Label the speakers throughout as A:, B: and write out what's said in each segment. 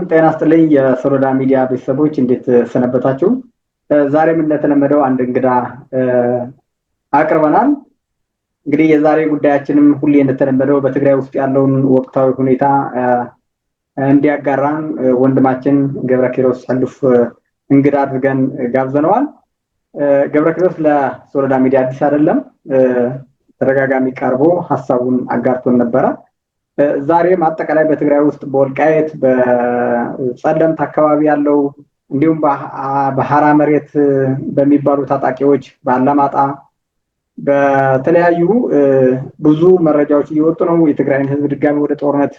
A: ጤና ይስጥልኝ የሶሎዳ ሚዲያ ቤተሰቦች እንዴት ሰነበታችሁ? ዛሬም እንደተለመደው አንድ እንግዳ አቅርበናል። እንግዲህ የዛሬ ጉዳያችንም ሁሌ እንደተለመደው በትግራይ ውስጥ ያለውን ወቅታዊ ሁኔታ እንዲያጋራን ወንድማችን ገብረኪሮስ ሕልፍ እንግዳ አድርገን ጋብዘነዋል። ገብረኪሮስ ለሶሎዳ ሚዲያ አዲስ አይደለም፣ ተደጋጋሚ ቀርቦ ሀሳቡን አጋርቶን ነበረ። ዛሬም አጠቃላይ በትግራይ ውስጥ በወልቃይት በጸለምት አካባቢ ያለው እንዲሁም በሐራ መሬት በሚባሉ ታጣቂዎች በአላማጣ በተለያዩ ብዙ መረጃዎች እየወጡ ነው። የትግራይን ህዝብ ድጋሚ ወደ ጦርነት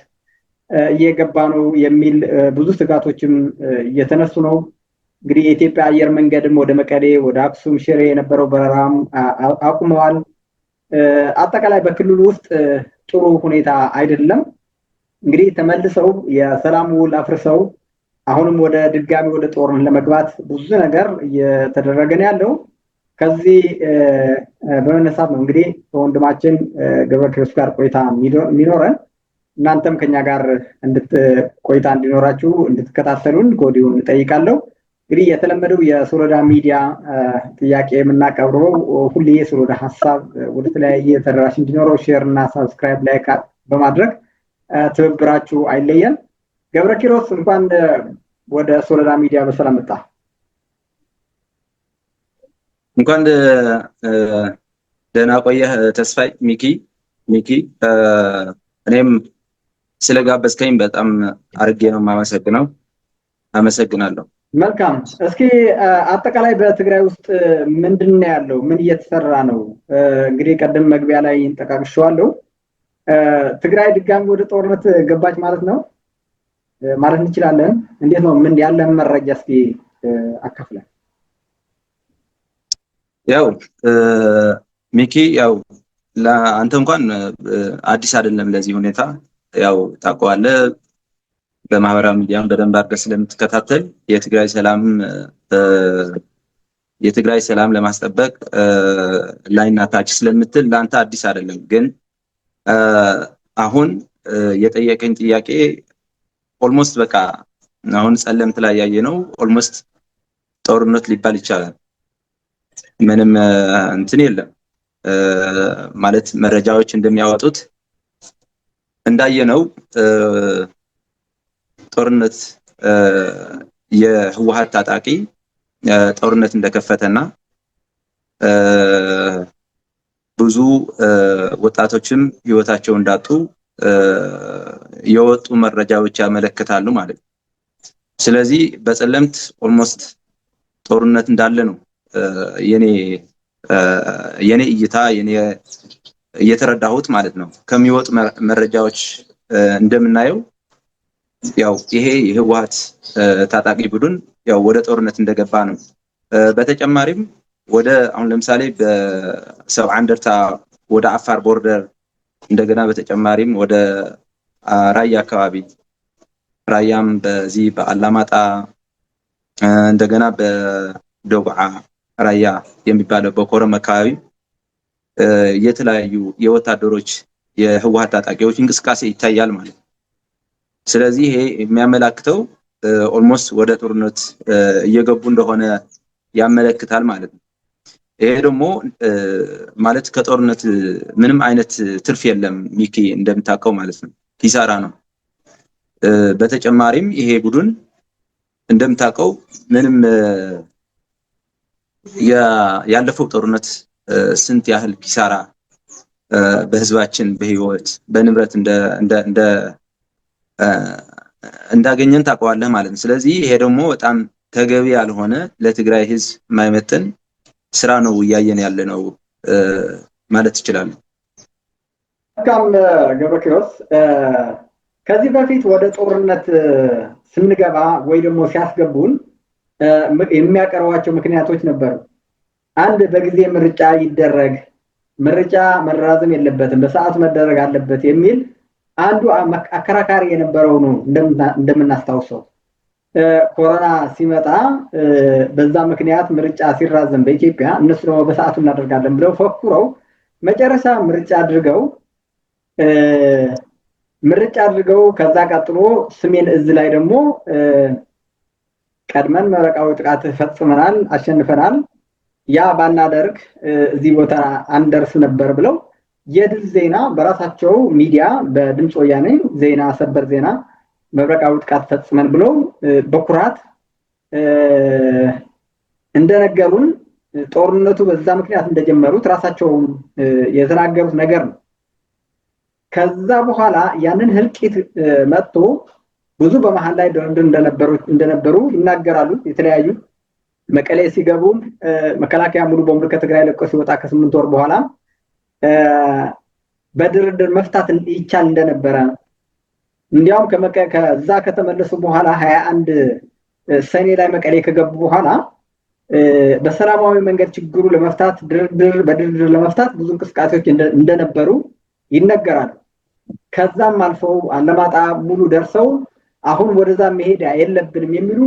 A: እየገባ ነው የሚል ብዙ ስጋቶችም እየተነሱ ነው። እንግዲህ የኢትዮጵያ አየር መንገድም ወደ መቀሌ ወደ አክሱም ሽሬ የነበረው በረራም አቁመዋል። አጠቃላይ በክልሉ ውስጥ ጥሩ ሁኔታ አይደለም። እንግዲህ ተመልሰው የሰላም ውል አፍርሰው አሁንም ወደ ድጋሚ ወደ ጦርነት ለመግባት ብዙ ነገር እየተደረገ ነው ያለው። ከዚህ በመነሳት ነው እንግዲህ ከወንድማችን ገብረኪሮስ ጋር ቆይታ የሚኖረን። እናንተም ከኛ ጋር ቆይታ እንዲኖራችሁ እንድትከታተሉን ከወዲሁ እንጠይቃለሁ። እንግዲህ የተለመደው የሶሎዳ ሚዲያ ጥያቄ የምናቀርበው ሁሌ የሶሎዳ ሀሳብ ወደ ተለያየ ተደራሽ እንዲኖረው ሼር እና ሰብስክራይብ ላይክ በማድረግ ትብብራችሁ አይለየን። ገብረኪሮስ እንኳን ወደ ሶሎዳ ሚዲያ በሰላም መጣ።
B: እንኳን ደህና ቆየህ ተስፋይ ሚኪ። እኔም ስለጋበዝከኝ በጣም አርጌ ነው የማመሰግነው። አመሰግናለሁ።
A: መልካም። እስኪ አጠቃላይ በትግራይ ውስጥ ምንድነው ያለው? ምን እየተሰራ ነው? እንግዲህ ቀደም መግቢያ ላይ እንጠቃቅሻለሁ። ትግራይ ድጋሚ ወደ ጦርነት ገባች ማለት ነው ማለት እንችላለን? እንዴት ነው? ምን ያለ መረጃ እስኪ አካፍለን።
B: ያው ሚኪ ያው ለአንተ እንኳን አዲስ አይደለም ለዚህ ሁኔታ። ያው ታውቀዋለህ፣ በማህበራዊ ሚዲያም በደንብ አድርገህ ስለምትከታተል የትግራይ ሰላም ለማስጠበቅ ላይና ታች ስለምትል ለአንተ አዲስ አይደለም። ግን አሁን የጠየቀኝ ጥያቄ ኦልሞስት በቃ አሁን ጸለምት ላይ ያየነው ኦልሞስት ጦርነት ሊባል ይቻላል። ምንም እንትን የለም ማለት መረጃዎች እንደሚያወጡት እንዳየነው ጦርነት የህወሓት ታጣቂ ጦርነት እንደከፈተና ብዙ ወጣቶችም ህይወታቸው እንዳጡ የወጡ መረጃዎች ያመለክታሉ ማለት ነው። ስለዚህ በጸለምት ኦልሞስት ጦርነት እንዳለ ነው የኔ እይታ እየተረዳሁት ማለት ነው። ከሚወጡ መረጃዎች እንደምናየው ያው ይሄ የህወሓት ታጣቂ ቡድን ያው ወደ ጦርነት እንደገባ ነው። በተጨማሪም ወደ አሁን ለምሳሌ በሰው አንደርታ ወደ አፋር ቦርደር እንደገና በተጨማሪም ወደ ራያ አካባቢ ራያም በዚህ በአላማጣ እንደገና በዶግዓ ራያ የሚባለው በኮረም አካባቢ የተለያዩ የወታደሮች የህወሓት ታጣቂዎች እንቅስቃሴ ይታያል ማለት ነው። ስለዚህ ይሄ የሚያመላክተው ኦልሞስት ወደ ጦርነት እየገቡ እንደሆነ ያመለክታል ማለት ነው። ይሄ ደግሞ ማለት ከጦርነት ምንም አይነት ትርፍ የለም ሚኪ፣ እንደምታውቀው ማለት ነው፣ ኪሳራ ነው። በተጨማሪም ይሄ ቡድን እንደምታውቀው ምንም ያለፈው ጦርነት ስንት ያህል ኪሳራ በህዝባችን በህይወት በንብረት እንዳገኘን ታውቀዋለህ ማለት ነው። ስለዚህ ይሄ ደግሞ በጣም ተገቢ ያልሆነ ለትግራይ ህዝብ የማይመጥን ስራ ነው እያየን ያለ ነው ማለት ይችላል።
A: መልካም ገብረኪሮስ፣ ከዚህ በፊት ወደ ጦርነት ስንገባ ወይ ደግሞ ሲያስገቡን የሚያቀርቧቸው ምክንያቶች ነበሩ። አንድ በጊዜ ምርጫ ይደረግ፣ ምርጫ መራዘም የለበትም፣ በሰዓቱ መደረግ አለበት የሚል አንዱ አከራካሪ የነበረው ነው። እንደምናስታውሰው ኮሮና ሲመጣ በዛ ምክንያት ምርጫ ሲራዘም በኢትዮጵያ እነሱ ደግሞ በሰዓቱ እናደርጋለን ብለው ፈክረው መጨረሻ ምርጫ አድርገው ምርጫ አድርገው ከዛ ቀጥሎ ሰሜን እዝ ላይ ደግሞ ቀድመን መብረቃዊ ጥቃት ፈጽመናል፣ አሸንፈናል፣ ያ ባናደርግ እዚህ ቦታ አንደርስ ነበር ብለው የድል ዜና በራሳቸው ሚዲያ በድምፅ ወያኔ ዜና ሰበር ዜና መብረቃዊ ጥቃት ፈጽመን ብለው በኩራት እንደነገሩን ጦርነቱ በዛ ምክንያት እንደጀመሩት ራሳቸው የተናገሩት ነገር ነው። ከዛ በኋላ ያንን ህልቂት መጥቶ ብዙ በመሃል ላይ ድርድር እንደነበሩ ይናገራሉ። የተለያዩ መቀሌ ሲገቡ መከላከያ ሙሉ በሙሉ ከትግራይ ለቆ ሲወጣ ከ8 ወር በኋላ በድርድር መፍታት ይቻል እንደነበረ እንዲያውም ከዛ ከተመለሱ በኋላ 21 ሰኔ ላይ መቀሌ ከገቡ በኋላ በሰላማዊ መንገድ ችግሩ ለመፍታት በድርድር ለመፍታት ብዙ እንቅስቃሴዎች እንደነበሩ ይነገራል። ከዛም አልፈው አለማጣ ሙሉ ደርሰው አሁን ወደዛ መሄድ የለብንም የሚሉ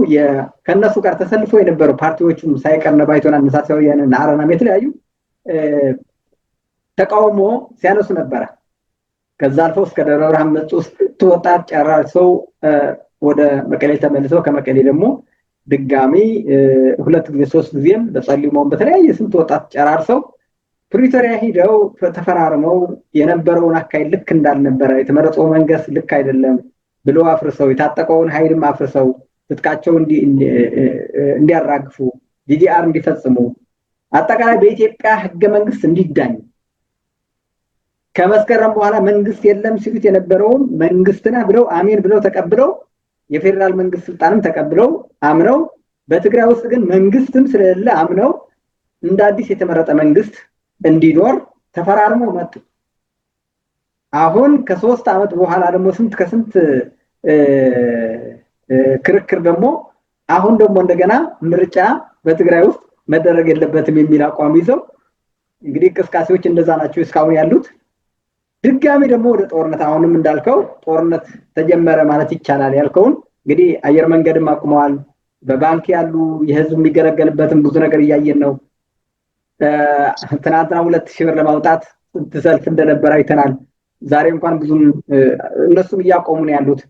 A: ከነሱ ጋር ተሰልፈው የነበሩ ፓርቲዎችም ሳይቀር ባይቶና ነሳሳው ያንን አረናም የተለያዩ ተቃውሞ ሲያነሱ ነበር። ከዛ አልፈው እስከ ደብረ ብርሃን መጡ። ወጣት ጨራርሰው ወደ መቀሌ ተመልሰው ከመቀሌ ደግሞ ድጋሚ 2 ጊዜ 3 ጊዜም በጸሊሞም በተለያየ ስንት ወጣት ጨራርሰው ፕሪቶሪያ ሄደው ተፈራርመው የነበረውን አካይ ልክ እንዳልነበረ የተመረጠው መንግስት ልክ አይደለም ብለው አፍርሰው የታጠቀውን ኃይልም አፍርሰው ትጥቃቸው እንዲያራግፉ ዲዲአር እንዲፈጽሙ አጠቃላይ በኢትዮጵያ ህገ መንግስት እንዲዳኝ ከመስከረም በኋላ መንግስት የለም ሲሉት የነበረውን መንግስትና ብለው አሜን ብለው ተቀብለው የፌደራል መንግስት ስልጣንም ተቀብለው አምነው በትግራይ ውስጥ ግን መንግስትም ስለሌለ አምነው እንደ አዲስ የተመረጠ መንግስት እንዲኖር ተፈራርመው መጡ። አሁን ከ3 ዓመት በኋላ ደግሞ ከስንት ክርክር ደግሞ አሁን ደግሞ እንደገና ምርጫ በትግራይ ውስጥ መደረግ የለበትም የሚል አቋም ይዘው እንግዲህ እንቅስቃሴዎች እንደዛ ናቸው እስካሁን ያሉት። ድጋሚ ደግሞ ወደ ጦርነት አሁንም እንዳልከው ጦርነት ተጀመረ ማለት ይቻላል ያልከውን እንግዲህ አየር መንገድም አቁመዋል። በባንክ ያሉ የህዝብ የሚገለገልበትን ብዙ ነገር እያየን ነው። ትናንትና 2000 ብር ለማውጣት ሰልፍ እንደነበረ አይተናል። ዛሬ እንኳን ብዙም እነሱም እያቆሙ ነው ያሉት።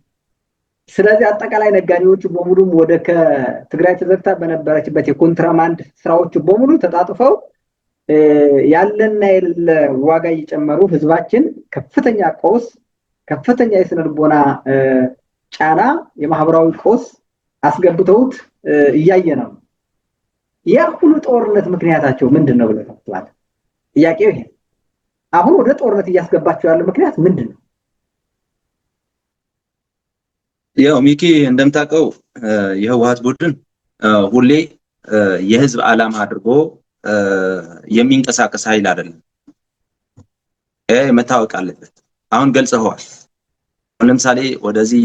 A: ስለዚህ አጠቃላይ ነጋዴዎቹ በሙሉ ወደ ከትግራይ ተዘግታ በነበረችበት የኮንትራባንድ ስራዎች በሙሉ ተጣጥፈው ያለና የሌለ ዋጋ እየጨመሩ ህዝባችን ከፍተኛ ቀውስ፣ ከፍተኛ የስነ ልቦና ጫና፣ የማህበራዊ ቀውስ አስገብተውት እያየ ነው። ያ ሁሉ ጦርነት ምክንያታቸው ምንድነው ብለህ ታስባለህ? ጥያቄው ይሄ። አሁን ወደ ጦርነት እያስገባቸው ያለው ምክንያት ምንድነው?
B: ያው ሚኪ እንደምታውቀው የህወሓት ቡድን ሁሌ የህዝብ ዓላማ አድርጎ የሚንቀሳቀስ ኃይል አይደለም። መታወቅ አለበት። አሁን ገልጸዋል። ለምሳሌ ወደዚህ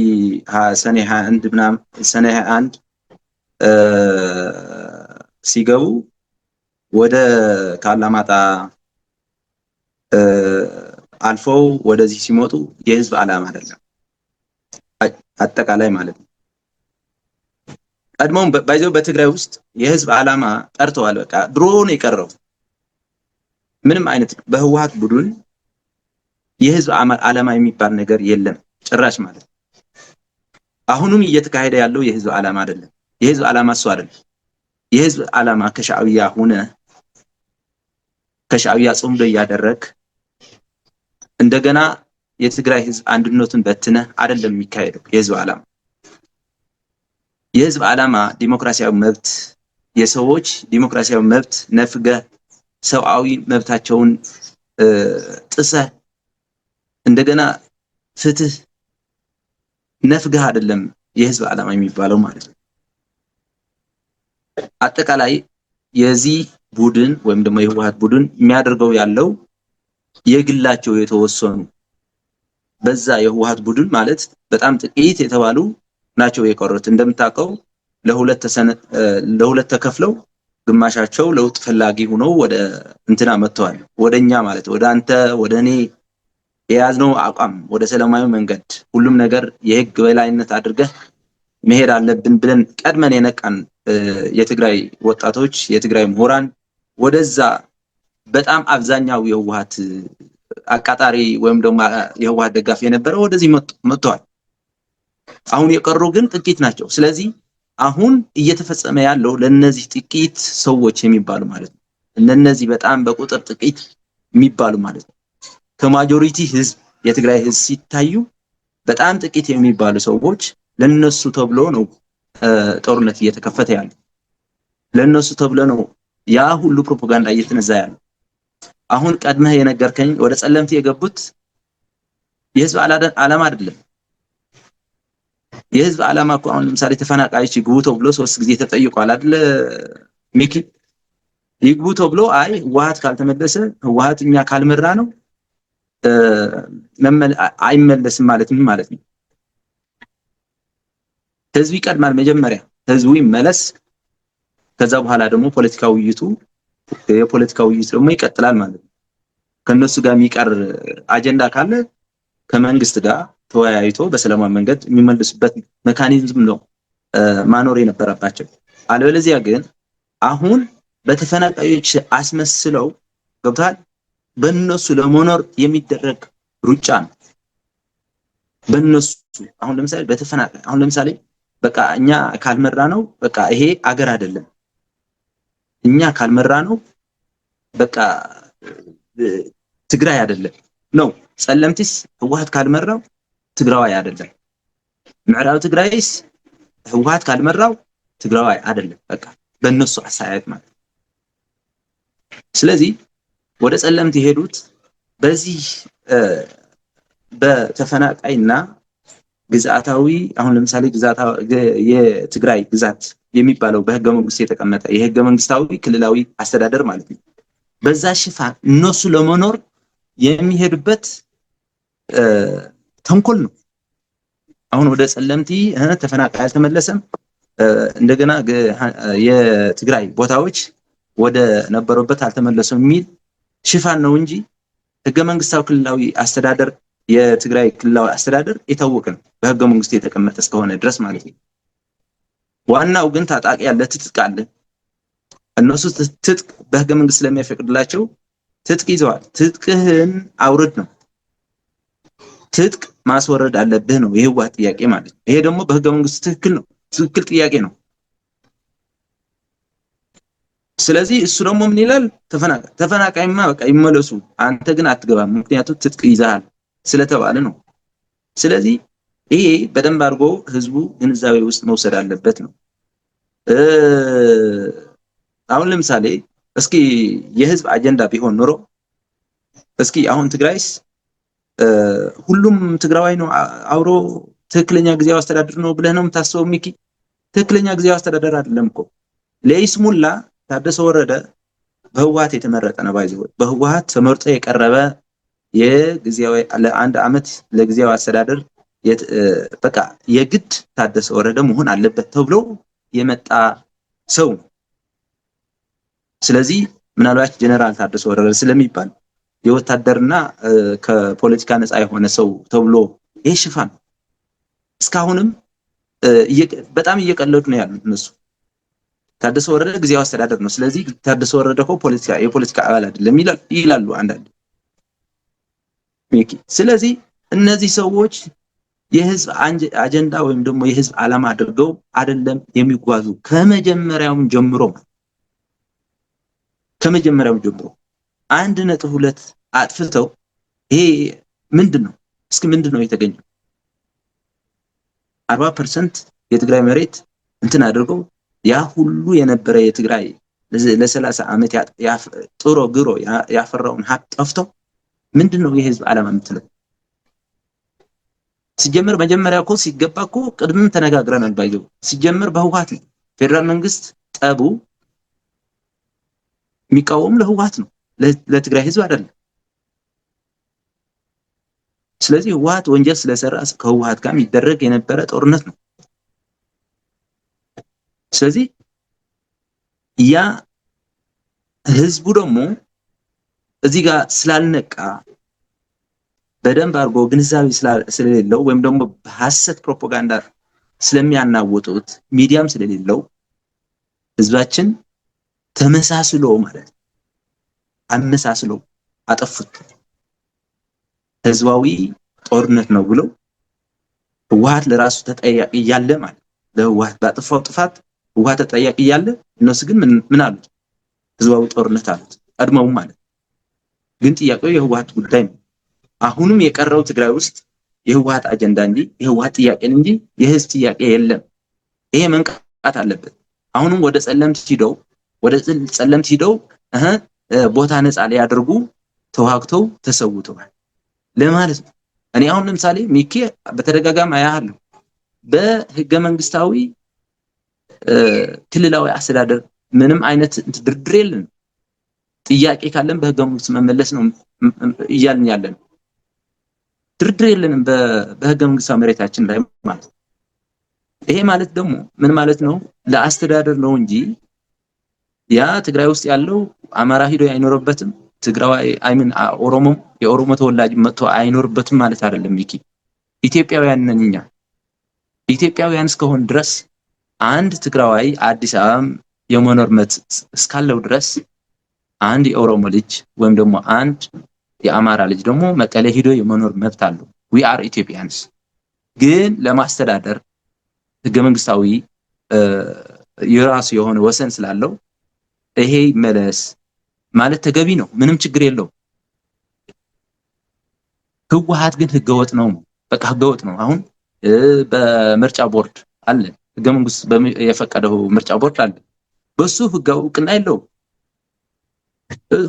B: ሰኔ 21 ምናምን ሰኔ 21 ሲገቡ ወደ ካላማጣ አልፈው ወደዚህ ሲሞቱ የህዝብ ዓላማ አይደለም አጠቃላይ ማለት ነው። ቀድሞም ባይዘው በትግራይ ውስጥ የህዝብ ዓላማ ቀርተዋል። በቃ ድሮ ነው የቀረው። ምንም አይነት በህወሓት ቡድን የህዝብ ዓላማ የሚባል ነገር የለም ጭራሽ ማለት ነው። አሁንም እየተካሄደ ያለው የህዝብ ዓላማ አይደለም። የህዝብ ዓላማ እሱ አይደለም። የህዝብ ዓላማ ከሻዕቢያ ሆነ ከሻዕቢያ ጽምዶ ያደረክ እንደገና የትግራይ ህዝብ አንድነቱን በትነ አይደለም የሚካሄደው የህዝብ ዓላማ። የህዝብ ዓላማ ዲሞክራሲያዊ መብት፣ የሰዎች ዲሞክራሲያዊ መብት ነፍገ ሰብአዊ መብታቸውን ጥሰ እንደገና ፍትህ ነፍገህ አይደለም የህዝብ ዓላማ የሚባለው ማለት ነው። አጠቃላይ የዚህ ቡድን ወይም ደግሞ የህወሓት ቡድን የሚያደርገው ያለው የግላቸው የተወሰኑ በዛ የህወሓት ቡድን ማለት በጣም ጥቂት የተባሉ ናቸው የቀሩት። እንደምታውቀው ለሁለት ተከፍለው ግማሻቸው ለውጥ ፈላጊ ሆነው ወደ እንትና መጥተዋል። ወደኛ ማለት ወደ አንተ ወደ እኔ የያዝነው አቋም ወደ ሰላማዊ መንገድ ሁሉም ነገር የህግ በላይነት አድርገህ መሄድ አለብን ብለን ቀድመን የነቃን የትግራይ ወጣቶች የትግራይ ምሁራን ወደዛ በጣም አብዛኛው የህወሓት አቃጣሪ ወይም ደግሞ የህወሓት ደጋፊ የነበረው ወደዚህ መጥተዋል። አሁን የቀሩ ግን ጥቂት ናቸው። ስለዚህ አሁን እየተፈጸመ ያለው ለነዚህ ጥቂት ሰዎች የሚባሉ ማለት ነው። እነዚህ በጣም በቁጥር ጥቂት የሚባሉ ማለት ነው። ከማጆሪቲ ህዝብ የትግራይ ህዝብ ሲታዩ በጣም ጥቂት የሚባሉ ሰዎች ለነሱ ተብሎ ነው ጦርነት እየተከፈተ ያለው። ለነሱ ተብሎ ነው ያ ሁሉ ፕሮፓጋንዳ እየተነዛ ያለው። አሁን ቀድመህ የነገርከኝ ወደ ጸለምት የገቡት የህዝብ ዓላማ አይደለም። የህዝብ ዓላማ እኮ አሁን ለምሳሌ ተፈናቃዮች ይግቡ ተብሎ 3 ጊዜ ተጠይቋል አይደል ሚኪ? ይግቡ ተብሎ አይ ህወሓት ካልተመለሰ ህወሓት እኛ ካልመራ ነው አይመለስም ማለት ምን ማለት ነው? ህዝብ ይቀድማል። መጀመሪያ ህዝቡ ይመለስ፣ ከዛ በኋላ ደግሞ የፖለቲካ ውይይት ደግሞ ይቀጥላል ማለት ነው። ከነሱ ጋር የሚቀር አጀንዳ ካለ ከመንግስት ጋር ተወያይቶ በሰላማዊ መንገድ የሚመልሱበት ሜካኒዝም ነው ማኖር የነበረባቸው። አለበለዚያ ግን አሁን በተፈናቃዮች አስመስለው ገብቷል በእነሱ ለመኖር የሚደረግ ሩጫ ነው። በእነሱ አሁን ለምሳሌ በተፈናቃይ አሁን ለምሳሌ በቃ እኛ ካልመራ ነው በቃ ይሄ አገር አይደለም፣ እኛ ካልመራ ነው በቃ ትግራይ አይደለም ነው። ጸለምቲስ ህወሓት ካልመራው ትግራዋይ አይደለም፣ ምዕራብ ትግራይስ ህወሓት ካልመራው ትግራዋይ አይደለም። በቃ በእነሱ አሳያየት ማለት። ስለዚህ ወደ ጸለምት የሄዱት በዚህ በተፈናቃይና ግዛታዊ አሁን ለምሳሌ የትግራይ ግዛት የሚባለው በህገ መንግስት የተቀመጠ የህገ መንግስታዊ ክልላዊ አስተዳደር ማለት ነው። በዛ ሽፋን እነሱ ለመኖር የሚሄዱበት ተንኮል ነው። አሁን ወደ ጸለምቲ ተፈናቃይ አልተመለሰም፣ እንደገና የትግራይ ቦታዎች ወደ ነበሩበት አልተመለሰም የሚል ሽፋን ነው እንጂ ህገ መንግስታዊ ክልላዊ አስተዳደር የትግራይ ክልላዊ አስተዳደር የታወቀ ነው በህገ መንግስቱ የተቀመጠ እስከሆነ ድረስ ማለት ነው። ዋናው ግን ታጣቂ ያለ ትጥቅ አለ። እነሱ ትጥቅ በህገ መንግስት ስለሚያፈቅድላቸው ትጥቅ ይዘዋል። ትጥቅህን አውርድ ነው። ትጥቅ ማስወረድ አለብህ ነው የህወሓት ጥያቄ ማለት ነው። ይሄ ደግሞ በህገ መንግስቱ ትክክል ነው፣ ትክክል ጥያቄ ነው። ስለዚህ እሱ ደግሞ ምን ይላል? ተፈናቃይማ በቃ ይመለሱ፣ አንተ ግን አትገባም፣ ምክንያቱም ትጥቅ ይዘሃል ስለተባለ ነው። ስለዚህ ይሄ በደንብ አድርጎ ህዝቡ ግንዛቤ ውስጥ መውሰድ አለበት ነው። አሁን ለምሳሌ እስኪ የህዝብ አጀንዳ ቢሆን ኖሮ እስኪ አሁን ትግራይስ ሁሉም ትግራዋይ ነው አውሮ ትክክለኛ ጊዜያዊ አስተዳደር ነው ብለህ ነው የምታስበው ሚኪ? ትክክለኛ ጊዜያዊ አስተዳደር አይደለም እኮ። ለይስሙላ ታደሰ ወረደ በህወሓት የተመረጠ ነው። በህወሓት ተመርጦ የቀረበ የጊዜያዊ ለአንድ አመት ለጊዜያዊ አስተዳደር በቃ የግድ ታደሰ ወረደ መሆን አለበት ተብሎ የመጣ ሰው። ስለዚህ ምናልባት ጀነራል ታደሰ ወረደ ስለሚባል የወታደርና ከፖለቲካ ነፃ የሆነ ሰው ተብሎ ይሄ ሽፋን እስካሁንም በጣም እየቀለዱ ነው ያሉት እነሱ። ታደሰ ወረደ ጊዜያዊ አስተዳደር ነው፣ ስለዚህ ታደሰ ወረደ እኮ የፖለቲካ አባል አይደለም ይላሉ አንዳንድ ሚኪ። ስለዚህ እነዚህ ሰዎች የህዝብ አጀንዳ ወይም ደግሞ የህዝብ ዓላማ አድርገው አይደለም የሚጓዙ ከመጀመሪያው ጀምሮ 1.2 አጥፍተው ይሄ ምንድነው? እስኪ ምንድነው የተገኘው? 40% የትግራይ መሬት እንትን አድርገው ያ ሁሉ የነበረ የትግራይ ለ30 ዓመት ጥሮ ግሮ ያፈራውን ሀብት ጠፍተው ምንድነው የህዝብ ዓላማ የምትለው? ሲጀመር መጀመሪያ እኮ ሲገባ እኮ ቅድምም ተነጋግረናል። ባይዘው ሲጀመር በህወሓት ነው ፌደራል መንግስት ጠቡ የሚቃወም ለህወሓት ነው፣ ለትግራይ ህዝብ አይደለም። ስለዚህ ህወሓት ወንጀል ስለሰራ ከህወሓት ጋር የሚደረግ የነበረ ጦርነት ነው። ስለዚህ ያ ህዝቡ ደግሞ እዚህ ጋር ስላልነቃ በደንብ አድርጎ ግንዛቤ ስለሌለው ወይም ደግሞ በሐሰት ፕሮፓጋንዳ ስለሚያናውጡት ሚዲያም ስለሌለው ህዝባችን ተመሳስሎ ማለት አመሳስሎ አጠፉት። ህዝባዊ ጦርነት ነው ብለው ህወሓት ለራሱ ተጠያቂ እያለ ማለት ለህወሓት ባጠፋው ጥፋት ህወሓት ተጠያቂ እያለ እነሱ ግን ምን አሉት? ህዝባዊ ጦርነት አሉት ቀድመው ማለት። ግን ጥያቄው የህወሓት ጉዳይ ነው። አሁንም የቀረው ትግራይ ውስጥ የህወሓት አጀንዳ እንጂ የህወሓት ጥያቄ እንጂ የህዝብ ጥያቄ የለም። ይሄ መንቃት አለበት። አሁንም ወደ ጸለምት ሂደው ቦታ ነፃ ሊያደርጉ ተዋግተው ተሰውተዋል ለማለት ነው። እኔ አሁን ለምሳሌ ሚኪ በተደጋጋሚ አያለሁ በህገ መንግስታዊ ክልላዊ አስተዳደር ምንም አይነት ድርድር የለም። ጥያቄ ካለን በህገ መንግስት መመለስ ነው እያልን ያለን። ድርድር የለንም በህገ መንግስታዊ መሬታችን ላይ ማለት። ይሄ ማለት ደግሞ ምን ማለት ነው? ለአስተዳደር ነው እንጂ ያ ትግራይ ውስጥ ያለው አማራ ሂዶ አይኖርበትም፣ ትግራዋይ አይምን የኦሮሞ ተወላጅ መጥቶ አይኖርበትም ማለት አይደለም። ሚኪ ኢትዮጵያውያን ነን እኛ። ኢትዮጵያውያን እስከሆን ድረስ አንድ ትግራዋይ አዲስ አበባ የመኖር መብት እስካለው ድረስ አንድ የኦሮሞ ልጅ ወይም ደግሞ አንድ የአማራ ልጅ ደግሞ መቀሌ ሂዶ የመኖር መብት አለው። we are Ethiopians። ግን ለማስተዳደር ህገ መንግስታዊ የራሱ የሆነ ወሰን ስላለው ይሄ መለስ ማለት ተገቢ ነው፣ ምንም ችግር የለው። ህወሓት ግን ህገወጥ ነው፣ በቃ ህገወጥ ነው። አሁን በምርጫ ቦርድ አለ፣ ህገ መንግስት የፈቀደው ምርጫ ቦርድ አለ፣ በሱ ህጋዊ እውቅና የለው።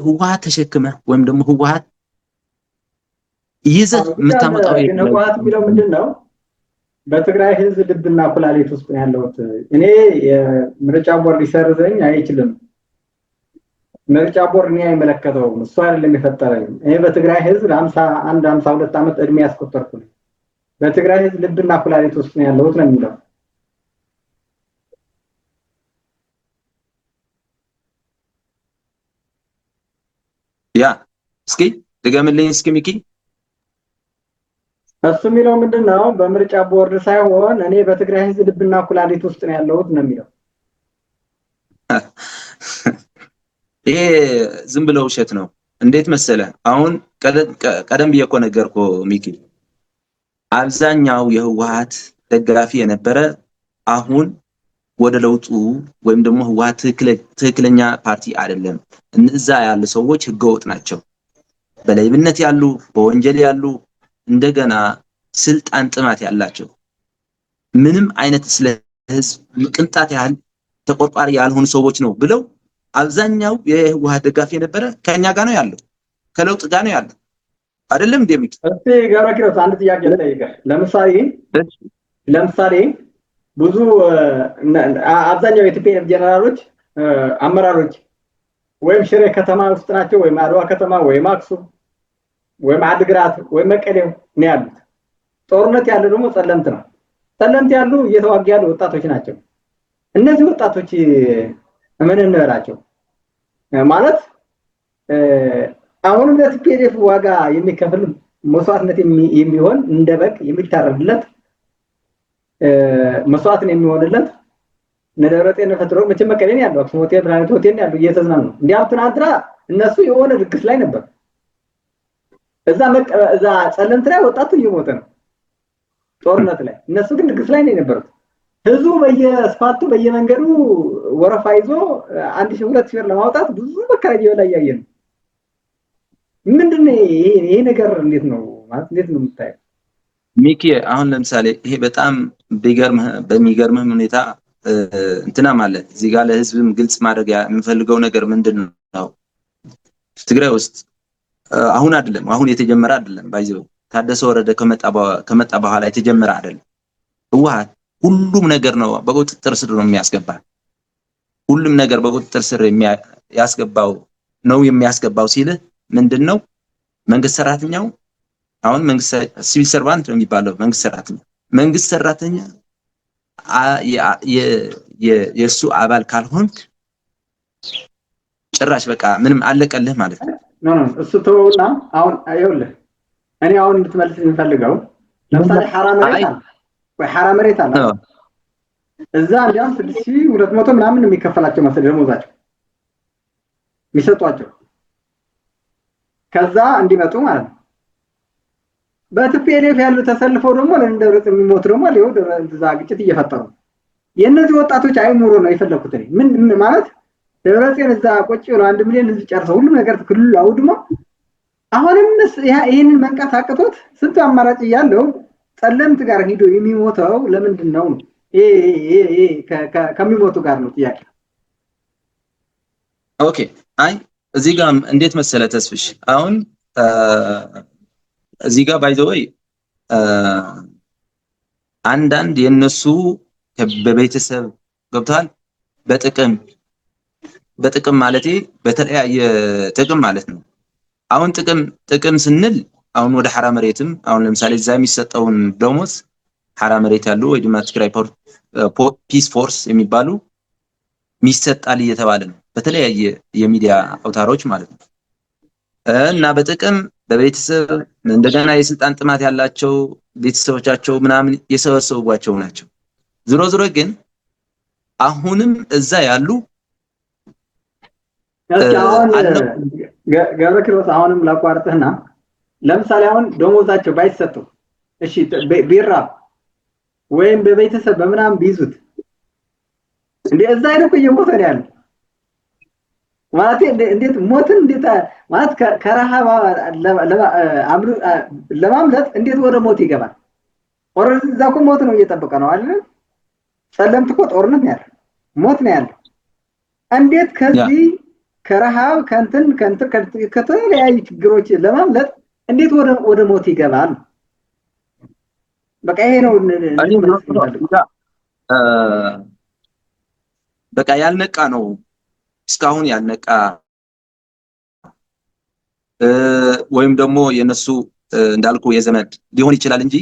B: ህወሓት ተሸክመ ወይም ደግሞ ህወሓት ይዘህ የምታመጣው
A: ህወሓት የሚለው ምንድነው? በትግራይ ህዝብ ልብና ኩላሊት ውስጥ ነው ያለሁት። እኔ የምርጫ ቦርድ ሊሰርዘኝ አይችልም። ምርጫ ቦርድ እኔ አይመለከተውም። እሱ አይደለም የፈጠረኝ። እኔ በትግራይ ህዝብ 51 52 ዓመት እድሜ ያስቆጠርኩ ነኝ። በትግራይ ህዝብ ልብና ኩላሊት ውስጥ ነው ያለሁት ነው የሚለው።
B: ያ እስኪ ድገምልኝ እስኪ ሚኪ።
A: እሱ የሚለው ምንድነው? በምርጫ ቦርድ ሳይሆን እኔ በትግራይ ህዝብ ልብና ኩላሊት ውስጥ ነው ያለሁት ነው የሚለው።
B: ይሄ ዝም ብለው ውሸት ነው። እንዴት መሰለ? አሁን ቀደም ብዬ እኮ ነገርኩ ሚኪ። አብዛኛው የህወሓት ደጋፊ የነበረ አሁን ወደ ለውጡ ወይም ደግሞ ህወሓት ትክክለኛ ፓርቲ አይደለም፣ እነዛ ያሉ ሰዎች ህገወጥ ናቸው፣ በሌብነት ያሉ፣ በወንጀል ያሉ፣ እንደገና ስልጣን ጥማት ያላቸው፣ ምንም አይነት ስለ ህዝብ ቅንጣት ያህል ተቆርቋሪ ያልሆኑ ሰዎች ነው ብለው አብዛኛው የህወሓት ደጋፊ የነበረ ከኛ ጋር ነው ያለው፣ ከለውጥ ጋር ነው ያለው። አይደለም እንደሚት
A: እስቲ ገብረኪሮስ አንድ ጥያቄ ልጠይቅህ። ለምሳሌ ብዙ አብዛኛው የቲፒኤልኤፍ ጀነራሎች አመራሮች ወይም ሽሬ ከተማ ውስጥ ናቸው፣ ወይም አድዋ ከተማ፣ ወይም አክሱም፣ ወይም አድግራት፣ ወይም መቀሌ ነው ያሉት። ጦርነት ያለው ደግሞ ጸለምት ነው። ጸለምት ያሉ እየተዋጉ ያሉ ወጣቶች ናቸው። እነዚህ ወጣቶች ምን እንበላቸው ማለት አሁንም ለቲፒኤልኤፍ ዋጋ የሚከፍል መስዋዕትነት የሚሆን እንደ በግ የሚታረድለት መስዋዕትን የሚሆንለት ነደረጤን ፈጥሮ መቼም መቀሌን ያለው አክሱም ሆቴል ብራይት ሆቴል ያለው እየተዝናኑ ነው። እንዲያም ትናንትና እነሱ የሆነ ድግስ ላይ ነበር። እዛ ጸለምት ላይ ወጣቱ እየሞተ ነው ጦርነት ላይ፣ እነሱ ግን ድግስ ላይ ነው የነበሩት። ህዝቡ በየስፋቱ በየመንገዱ ወረፋ ይዞ 1000 2000 ብር ለማውጣት ብዙ መከራ እየበላ እያየ ነው። ምንድነው ይሄ ነገር? እንዴት ነው ማለት እንዴት ነው የምታየው
B: ሚኪ? አሁን ለምሳሌ ይሄ በጣም በሚገርምህ ሁኔታ እንትና ማለት እዚህ ጋር ለህዝብም ግልጽ ማድረግ የምፈልገው ነገር ምንድነው፣ ትግራይ ውስጥ አሁን የተጀመረ አይደለም። ባይዘው ታደሰ ወረደ ከመጣ በኋላ የተጀመረ አይደለም። ህወሓት ሁሉም ነገር ነው በቁጥጥር ስር ነው የሚያስገባ። ሁሉም ነገር በቁጥጥር ስር የሚያስገባው ሲልህ ምንድነው? መንግስት ሰራተኛው አሁን መንግስት ሲቪል ሰርቫንት ነው የሚባለው። መንግስት ሰራተኛ የሱ አባል ካልሆንክ ጭራሽ በቃ ምንም አለቀልህ ማለት ነው።
A: እሱ ተውና አሁን አይውልህ እኔ አሁን እንድትመልስ የምፈልገው ለምሳሌ ሐራ መሬት አለ እዛ እንዲያም 6200 ምናምን የሚከፈላቸው መሰለኝ ደሞዛቸው የሚሰጧቸው ከዛ እንዲመጡ ማለት ነው። በቲፒኤልኤፍ ያሉ ተሰልፈው ደግሞ ለደብረጽዮን የሚሞት ደግሞ ሊው እዛ ግጭት እየፈጠሩ የእነዚህ ወጣቶች አይሙሮ ነው የፈለኩት እኔ ምን ማለት ደብረጽዮን እዛ ቁጭ ብሎ 1 ሚሊዮን ህዝብ ጨርሰው ሁሉ ነገር ክልሉ አውድሞ አሁንም ይሄንን መንቃት አቅቶት ስንት አማራጭ ያለው ጸለምት ጋር ሄዶ የሚሞተው ለምንድን ነው? ይሄ ከሚሞቱ ጋር ነው ጥያቄ።
B: ኦኬ አይ እዚህ ጋር እንዴት መሰለ ተስፍሽ አሁን እዚህ ጋር ባይ ዘ ወይ አንዳንድ የነሱ በቤተሰብ ገብቷል በጥቅም ማለቴ በተለያየ ጥቅም ማለት ነው። አሁን ጥቅም ስንል አሁን ወደ ሐራ መሬትም አሁን ለምሳሌ እዛ የሚሰጠውን ደሞዝ ሐራ መሬት ያሉ ወይ ድማ ትግራይ ፒስ ፎርስ የሚባሉ ሚሰጣል እየተባለ ነው በተለያየ የሚዲያ አውታሮች ማለት ነው። እና በጥቅም በቤተሰብ እንደገና የስልጣን ጥማት ያላቸው ቤተሰቦቻቸው ምናምን የሰበሰቡባቸው ናቸው። ዝሮ ግን አሁንም እዛ ያሉ
A: ገብረ ክርስቶስ አሁንም ላቋርጥህና ለምሳሌ አሁን ደሞዛቸው ባይሰጡ እሺ ቢራ ወይም በቤተሰብ በምናምን ቢይዙት እንዴ እዛ አይደው እየሞተ ነው ያለው ማለት እንዴት ሞትን እንዴት ማለት ከረሃብ ለማምለጥ እንዴት ወደ ሞት ይገባል? ኦሬዲ እዛ እኮ ሞት ነው እየጠበቀ ነው አይደል? ጸለምት እኮ ጦርነት ነው ያለው ሞት ነው ያለው። እንዴት ከዚህ ከረሃብ ከንትን ከተለያዩ ችግሮች ለማምለጥ እንዴት ወደ ሞት ይገባል? በቃ ይሄ ነው
B: በቃ ያልነቃ ነው እስካሁን ያልነቃ ወይም ደግሞ የነሱ እንዳልኩ የዘመድ ሊሆን ይችላል እንጂ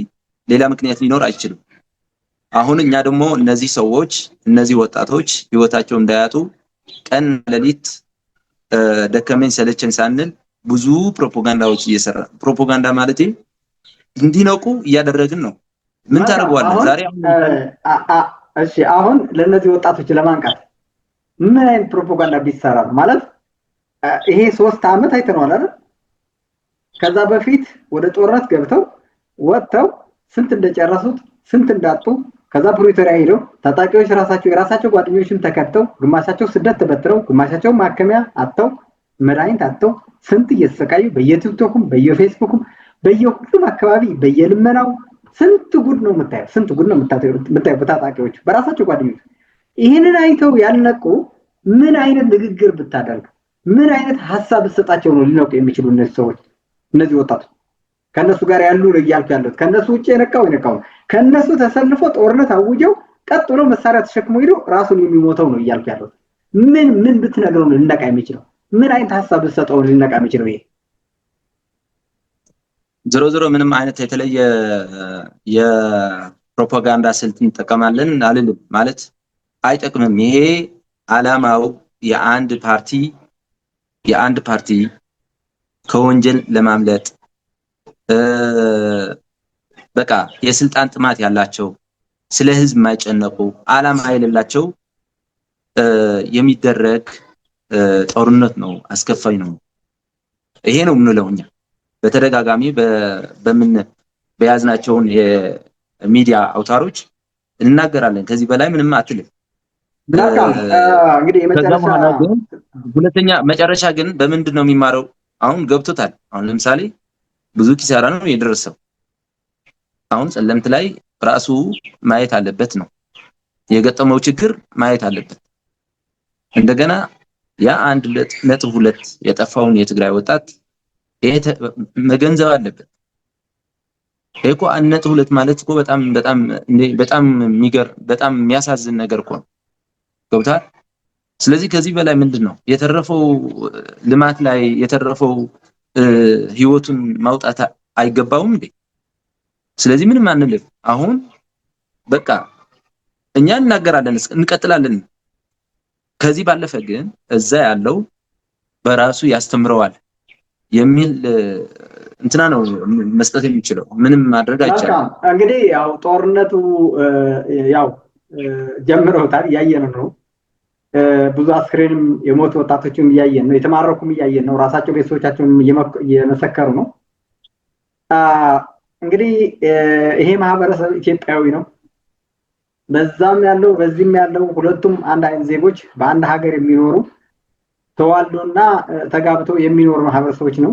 B: ሌላ ምክንያት ሊኖር አይችልም። አሁን እኛ ደግሞ እነዚህ ሰዎች እነዚህ ወጣቶች ህይወታቸው እንዳያጡ ቀን ለሊት ደከመኝ ሰለቸን ሳንል ብዙ ፕሮፓጋንዳዎች እየሰራ ፕሮፓጋንዳ ማለት እንዲነቁ እያደረግን ነው። ምን ታደርገዋለህ ዛሬ?
A: እሺ አሁን ለነዚህ ወጣቶች ለማንቃት ምን አይነት ፕሮፓጋንዳ ቢሰራ ማለት ይሄ 3 አመት አይተናል አይደል? ከዛ በፊት ወደ ጦርነት ገብተው ወጥተው ስንት እንደጨረሱት ስንት እንዳጡ ከዛ ፕሪቶሪያ ሄደው ታጣቂዎች የራሳቸው ጓደኞችን ተከተው ግማሻቸው ስደት ተበትረው ግማሻቸው ማከሚያ አጥተው መድኃኒት አጥተው ስንት እየተሰቃዩ በየቲክቶኩም በየፌስቡኩም በየሁሉም አካባቢ በየልመናው ስንት ጉድ ነው የምታየው። ስንት ጉድ ነው የምታየው በታጣቂዎች በራሳቸው ጓደኞች። ይሄንን አይተው ያልነቁ ምን አይነት ንግግር ብታደርግ ምን አይነት ሐሳብ ብትሰጣቸው ነው ሊነቁ የሚችሉ እነዚህ ሰዎች እነዚህ ወጣቶች? ከነሱ ጋር ያሉ ለያልኩ ያሉት ከነሱ ውጪ የነቃው ከነሱ ተሰልፎ ጦርነት አውጀው ቀጥ ብሎ መሳሪያ ተሸክሞ ሄዶ ራሱን የሚሞተው ነው እያልኩ ያሉት። ምን ብትነግረው ነው ሊነቃ የሚችለው? ምን አይነት ሐሳብ ብትሰጠው ነው ሊነቃ የሚችለው? ይሄ
B: ዝሮ ምንም አይነት የተለየ የፕሮፓጋንዳ ስልት እንጠቀማለን አልልም ማለት አይጠቅምም። ይሄ ዓላማው የአንድ ፓርቲ ከወንጀል ለማምለጥ በቃ የስልጣን ጥማት ያላቸው ስለ ህዝብ የማይጨነቁ ዓላማ የሌላቸው የሚደረግ ጦርነት ነው። አስከፋይ ነው። ይሄ ነው የምንለው እኛ በተደጋጋሚ በያዝናቸውን የሚዲያ አውታሮች እንናገራለን። ከዚህ በላይ ምንም አትልም።
A: እንግዲህ
B: ሁለተኛ መጨረሻ ግን በምንድን ነው የሚማረው? አሁን ገብቶታል። አሁን ለምሳሌ ብዙ ኪሳራ ነው የደረሰው። አሁን ጸለምት ላይ ራሱ ማየት አለበት ነው የገጠመው ችግር ማየት አለበት። እንደገና ያ 1.2 የጠፋውን የትግራይ ወጣት መገንዘብ አለበት። እኮ 1.2 ማለት እኮ በጣም የሚያሳዝን ነገር እኮ ነው። ገብቷል? ስለዚህ ከዚህ በላይ ምንድነው የተረፈው ልማት ላይ የተረፈው ህይወቱን ማውጣት አይገባውም እንዴ? ስለዚህ ምንም አንልም። አሁን በቃ እኛ እናገራለን እንቀጥላለን። ከዚህ ባለፈ ግን እዛ ያለው በራሱ ያስተምረዋል የሚል እንትና ነው መስጠት የሚችለው። ምንም ማድረግ አይቻልም።
A: እንግዲህ ያው ጦርነቱ ያው ጀምረውታል፣ ያየነው ነው። ብዙ አስክሬንም የሞቱ ወጣቶችም እያየን ነው፣ የተማረኩም እያየን ነው። ራሳቸው ቤተሰቦቻቸውም እየመሰከሩ ነው። እንግዲህ ይሄ ማህበረሰብ ኢትዮጵያዊ ነው። በዛም ያለው በዚህም ያለው ሁለቱም አንድ አይነት ዜጎች በአንድ ሀገር የሚኖሩ ተዋልዶና ተጋብተው የሚኖሩ ማህበረሰቦች ነው።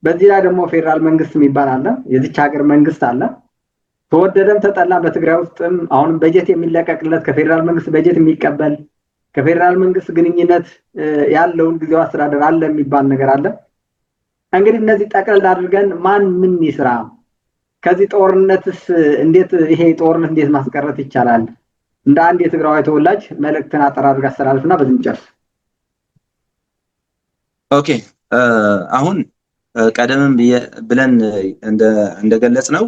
A: በዚህ ላይ ደግሞ ፌዴራል መንግስት የሚባል አለ። የዚች ሀገር መንግስት አለ። ተወደደም ተጠላ በትግራይ ውስጥም አሁንም በጀት የሚለቀቅለት ከፌዴራል መንግስት በጀት የሚቀበል ከፌዴራል መንግስት ግንኙነት ያለውን ጊዜያዊ አስተዳደር አለ የሚባል ነገር አለ። እንግዲህ እነዚህ ጠቅልል አድርገን ማን ምን ይስራ፣ ከዚህ ጦርነትስ እንዴት ይሄ ጦርነት እንዴት ማስቀረት ይቻላል? እንደ አንድ የትግራዋይ ተወላጅ መልእክትን አጠር አድርገህ አስተላልፍና በዚህ እንጨርስ።
B: ኦኬ አሁን ቀደምም ብለን እንደገለጽ ነው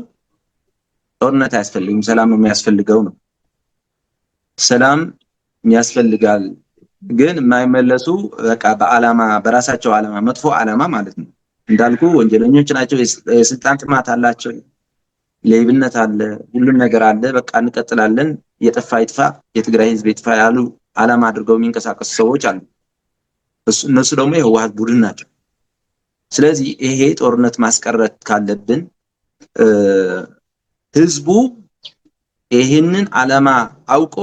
B: ጦርነት አያስፈልግም፣ ሰላም የሚያስፈልገው ነው። ሰላም ያስፈልጋል፣ ግን የማይመለሱ በቃ በአላማ በራሳቸው አላማ መጥፎ አላማ ማለት ነው። እንዳልኩ ወንጀለኞች ናቸው፣ የስልጣን ጥማት አላቸው፣ ሌብነት አለ፣ ሁሉም ነገር አለ። በቃ እንቀጥላለን፣ የጠፋ ይጥፋ፣ የትግራይ ህዝብ ይጥፋ ያሉ አላማ አድርገው የሚንቀሳቀሱ ሰዎች አሉ። እነሱ ደግሞ የህወሓት ቡድን ናቸው። ስለዚህ ይሄ ጦርነት ማስቀረት ካለብን ህዝቡ ይሄንን አላማ አውቆ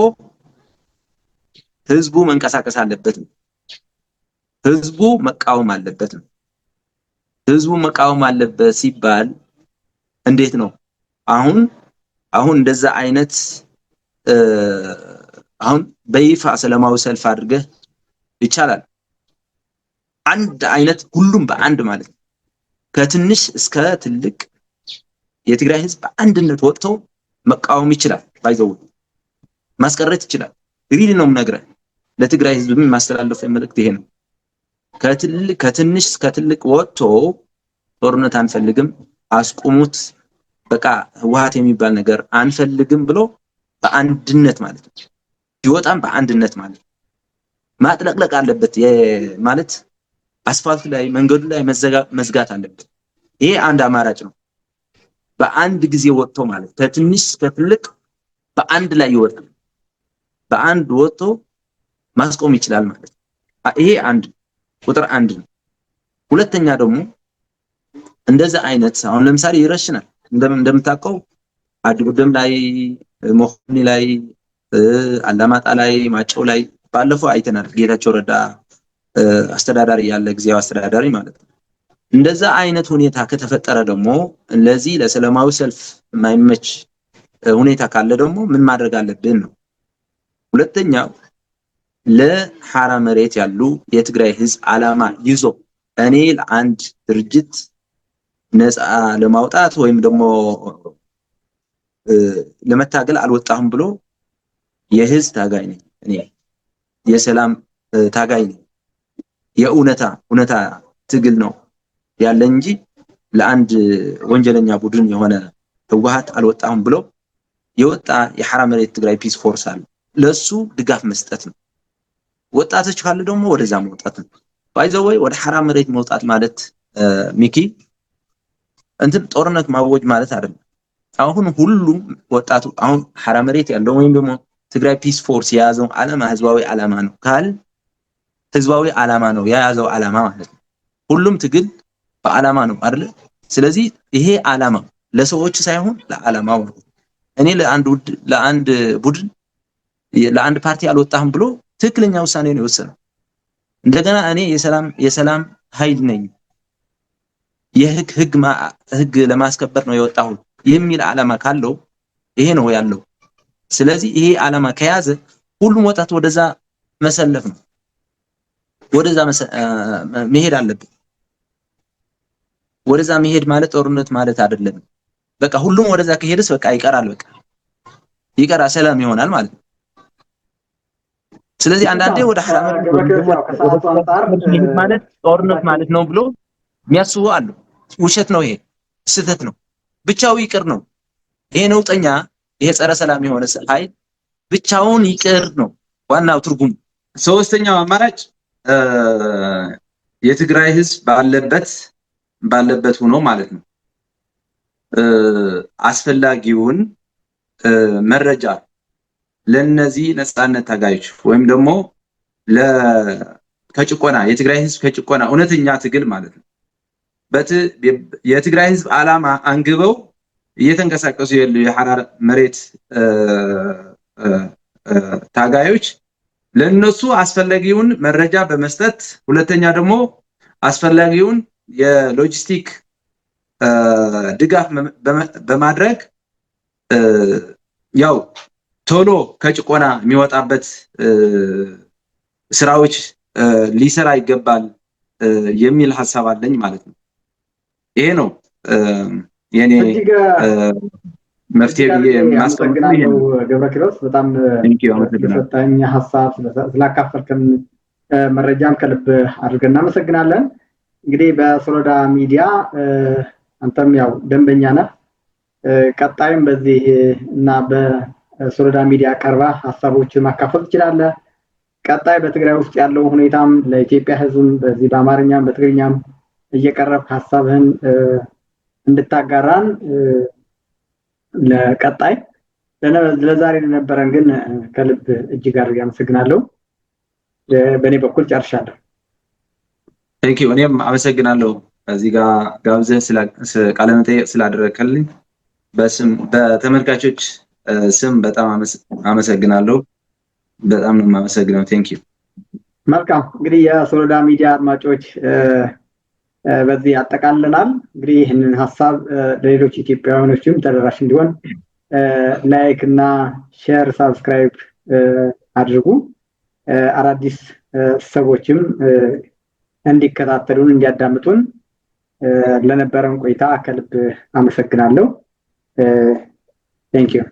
B: ህዝቡ መንቀሳቀስ አለበት ነው። ህዝቡ መቃወም አለበት ነው። ህዝቡ መቃወም አለበት ሲባል እንዴት ነው? አሁን እንደዛ አይነት አሁን በይፋ ሰላማዊ ሰልፍ አድርገህ ይቻላል። አንድ አይነት ሁሉም በአንድ ማለት ነው። ከትንሽ እስከ ትልቅ የትግራይ ህዝብ በአንድነት ወጥቶ መቃወም ይችላል። ባይዘው ማስቀረት ይችላል። ሪሊ ነው የምነግርህ። ለትግራይ ህዝብ ማስተላለፈው መልእክት ይሄ ነው። ከትንሽ እስከ ትልቅ ወጥቶ ጦርነት አንፈልግም፣ አስቁሙት፣ በቃ ህወሓት የሚባል ነገር አንፈልግም ብሎ በአንድነት ማለት ነው ይወጣም በአንድነት ማለት ማጥለቅለቅ አለበት። ማለት አስፋልት ላይ መንገዱ ላይ መዝጋት አለበት። ይሄ አንድ አማራጭ ነው። በአንድ ጊዜ ወጥቶ ማለት ከትንሽ እስከ ትልቅ በአንድ ላይ ይወጣል። በአንድ ወጥቶ ማስቆም ይችላል ማለት ይሄ አንድ ቁጥር አንድ ነው። ሁለተኛ ደግሞ እንደዛ አይነት አሁን ለምሳሌ ይረሽናል። እንደምታውቀው አድጉደም ላይ፣ ሞክኒ ላይ፣ አላማጣ ላይ፣ ማጨው ላይ ባለፈው አይተናል። ጌታቸው ረዳ አስተዳዳሪ ያለ ጊዜያዊ አስተዳዳሪ ማለት ነው። እንደዛ አይነት ሁኔታ ከተፈጠረ ደግሞ ለዚህ ለሰላማዊ ሰልፍ የማይመች ሁኔታ ካለ ደግሞ ምን ማድረግ አለብን ነው። ሁለተኛው ለሐራ መሬት ያሉ የትግራይ ህዝብ አላማ ይዞ እኔ ለአንድ ድርጅት ነፃ ለማውጣት ወይም ደግሞ ለመታገል አልወጣሁም ብሎ የህዝብ ታጋይ ነኝ፣ እኔ የሰላም ታጋይ ነኝ፣ የእውነታ ትግል ነው ያለ እንጂ ለአንድ ወንጀለኛ ቡድን የሆነ ህወሓት አልወጣሁም ብሎ የወጣ የሐራ መሬት ትግራይ ፒስ ፎርስ አለ። ለሱ ድጋፍ መስጠት ነው። ወጣቶች ካለ ደግሞ ወደዛ መውጣት ነው። ባይዘው ወደ ሐራ መሬት መውጣት ማለት ሚኪ እንትን ጦርነት ማወጅ ማለት አይደለም። አሁን ሁሉም ወጣቱ አሁን ሐራ መሬት ያለው ወይም ደግሞ ትግራይ ፒስ ፎርስ የያዘው ዓላማ ህዝባዊ ዓላማ ነው ካል ህዝባዊ ዓላማ ነው የያዘው ዓላማ ማለት ነው። ሁሉም ትግል በዓላማ ነው አይደል? ስለዚህ ይሄ ዓላማ ለሰዎች ሳይሆን ለዓላማው ነው። እኔ ለአንድ ቡድን ለአንድ ፓርቲ አልወጣህም ብሎ ትክክለኛ ውሳኔ ነው የወሰነው። እንደገና እኔ የሰላም ኃይል ነኝ ህግ ለማስከበር ነው የወጣሁት የሚል ዓላማ ካለው ይሄ ነው ያለው። ስለዚህ ይሄ ዓላማ ከያዘ ሁሉም ወጣት ወደዛ መሰለፍ ነው፣ ወደዛ መሄድ አለበት። ወደዛ መሄድ ማለት ጦርነት ማለት አይደለም። በቃ ሁሉም ወደዛ ከሄደስ በቃ ይቀራል፣ ሰላም ይሆናል ማለት ነው። ስለዚህ አንዳንዴ ወደ ሐራ ማለት ጦርነት ማለት ነው ብሎ የሚያስቡ አሉ። ውሸት ነው፣ ይሄ ስህተት ነው። ብቻው ይቅር ነው። ይሄ ነውጠኛ፣ ይሄ ጸረ ሰላም የሆነ ኃይል ብቻውን ይቅር ነው ዋናው ትርጉም። ሶስተኛው አማራጭ የትግራይ ህዝብ ባለበት ሆኖ ማለት ነው አስፈላጊውን መረጃ ለነዚህ ነፃነት ታጋዮች ወይም ደግሞ ከጭቆና የትግራይ ህዝብ ከጭቆና እውነተኛ ትግል ማለት ነው የትግራይ ህዝብ ዓላማ አንግበው እየተንቀሳቀሱ ያሉ የሐራር መሬት ታጋዮች ለነሱ አስፈላጊውን መረጃ በመስጠት ሁለተኛ ደግሞ አስፈላጊውን የሎጂስቲክ ድጋፍ በማድረግ ያው ቶሎ ከጭቆና የሚወጣበት ስራዎች ሊሰራ ይገባል የሚል ሐሳብ አለኝ ማለት ነው። ይሄ ነው የኔ መፍትሄ ብዬ
A: የማስቀምጠው። ገብረኪሮስ በጣም ስለሰጠኝ ሐሳብ ስላካፈልከን መረጃም ከልብ አድርገን እናመሰግናለን። እንግዲህ በሶሎዳ ሚዲያ አንተም ያው ደንበኛ ነህ። ቀጣይም በዚህ እና በሶሎዳ ሚዲያ ቀርባ ሐሳቦችን ማካፈል ትችላለህ። ቀጣይ በትግራይ ውስጥ ያለው ሁኔታም ለኢትዮጵያ ሕዝብ በዚህ በአማርኛም በትግርኛም እየቀረብ ሐሳብህን እንድታጋራን ለቀጣይ ለዛሬ ለነበረን ግን ከልብ እጅግ አድርጌ አመሰግናለሁ። በእኔ በኩል ጨርሻለሁ።
B: ቴንክ ዩ። እኔም አመሰግናለሁ እዚህ ጋር ጋብዘህ ቃለ መጠይቅ ስላደረግከልኝ በተመልካቾች ስም በጣም አመሰግናለሁ። በጣም ነው የማመሰግነው። ቴንክ ዩ።
A: መልካም እንግዲህ የሶሎዳ ሚዲያ አድማጮች በዚህ ያጠቃልለናል። እንግዲህ ይህንን ሐሳብ ለሌሎች ኢትዮጵያውያኖችም ተደራሽ እንዲሆን ላይክ እና ሼር ሳብስክራይብ አድርጉ። አዳዲስ ሰዎችም እንዲከታተሉን እንዲያዳምጡን ለነበረን ቆይታ ከልብ አመሰግናለሁ። ቴንክ ዩ።